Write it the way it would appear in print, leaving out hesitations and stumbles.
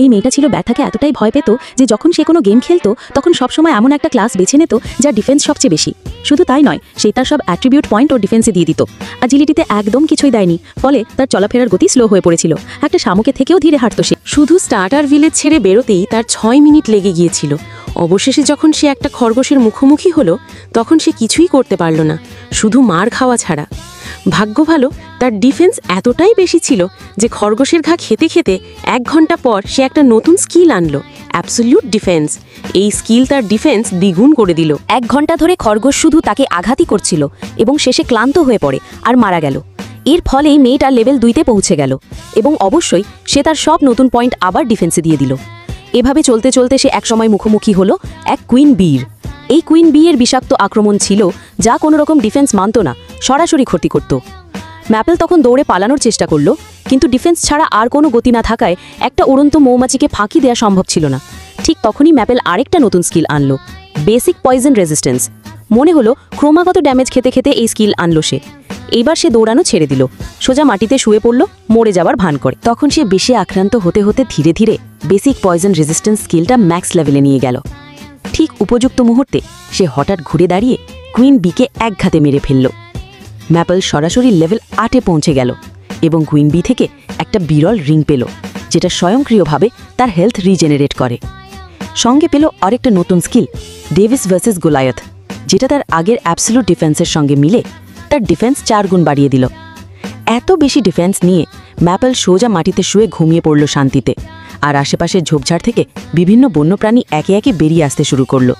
এই মেয়েটা ছিল ব্যথাকে এতটাই ভয় পেত যে যখন সে কোনো গেম খেলতো তখন সবসময় এমন একটা ক্লাস বেছে নিত যার ডিফেন্স সবচেয়ে বেশি। শুধু তাই নয়, সে তার সব অ্যাট্রিবিউট পয়েন্ট ও ডিফেন্সে দিয়ে দিত। অ্যাজিলিটিতে একদম কিছুই দেয়নি, ফলে তার চলাফেরার গতি স্লো হয়ে পড়েছিল। একটা শামুকের থেকেও ধীরে হাঁটতো সে। শুধু স্টার্টার ভিলেজ ছেড়ে বেরোতেই তার 6 মিনিট লেগে গিয়েছিল। অবশেষে যখন সে একটা খরগোশের মুখোমুখি হলো তখন সে কিছুই করতে পারল না, শুধু মার খাওয়া ছাড়া। ভাগ্য ভালো, তার ডিফেন্স এতটাই বেশি ছিল যে খরগোশের ঘা খেতে খেতে 1 ঘন্টা পর সে একটা নতুন স্কিল আনলো, অ্যাবসলিউট ডিফেন্স। এই স্কিল তার ডিফেন্স দ্বিগুণ করে দিল। 1 ঘন্টা ধরে খরগোশ শুধু তাকে আঘাতই করছিল এবং শেষে ক্লান্ত হয়ে পড়ে আর মারা গেল। এর ফলেই মেয়েটা লেভেল 2-তে পৌঁছে গেল এবং অবশ্যই সে তার সব নতুন পয়েন্ট আবার ডিফেন্সে দিয়ে দিল। এভাবে চলতে চলতে সে একসময় মুখোমুখি হলো এক কুইন বির। এই কুইন বি এর বিষাক্ত আক্রমণ ছিল যা কোনো রকম ডিফেন্স মানত না, সরাসরি ক্ষতি করত। ম্যাপেল তখন দৌড়ে পালানোর চেষ্টা করলো, কিন্তু ডিফেন্স ছাড়া আর কোনো গতি না থাকায় একটা উড়ন্ত মৌমাছিকে ফাঁকি দেওয়া সম্ভব ছিল না। ঠিক তখনই ম্যাপেল আরেকটা নতুন স্কিল আনলো, বেসিক পয়জন রেজিস্ট্যান্স। মনে হলো ক্রমাগত ড্যামেজ খেতে খেতে এই স্কিল আনলো সে। এইবার সে দৌড়ানো ছেড়ে দিল, সোজা মাটিতে শুয়ে পড়ল, মরে যাবার ভান করে। তখন সে বেশি আক্রান্ত হতে হতে ধীরে ধীরে বেসিক পয়জন রেজিস্ট্যান্স স্কিলটা ম্যাক্স লেভেলে নিয়ে গেল। ঠিক উপযুক্ত মুহূর্তে সে হঠাৎ ঘুরে দাঁড়িয়ে কুইন বিকে একঘাতে মেরে ফেলল। ম্যাপেল সরাসরি লেভেল 8-এ পৌঁছে গেল এবং কুইন বি থেকে একটা বিরল রিং পেল, যেটা স্বয়ংক্রিয়ভাবে তার হেলথ রিজেনারেট করে। সঙ্গে পেল আরেকটা নতুন স্কিল, ডেভিস ভার্সেস গোলায়াথ, যেটা তার আগের অ্যাবসলিউট ডিফেন্সের সঙ্গে মিলে তার ডিফেন্স 4 গুণ বাড়িয়ে দিল। এত বেশি ডিফেন্স নিয়ে ম্যাপেল সোজা মাটিতে শুয়ে ঘুমিয়ে পড়ল শান্তিতে, আর আশেপাশের ঝোপঝাড় থেকে বিভিন্ন বন্যপ্রাণী একে একে বেরিয়ে আসতে শুরু করল।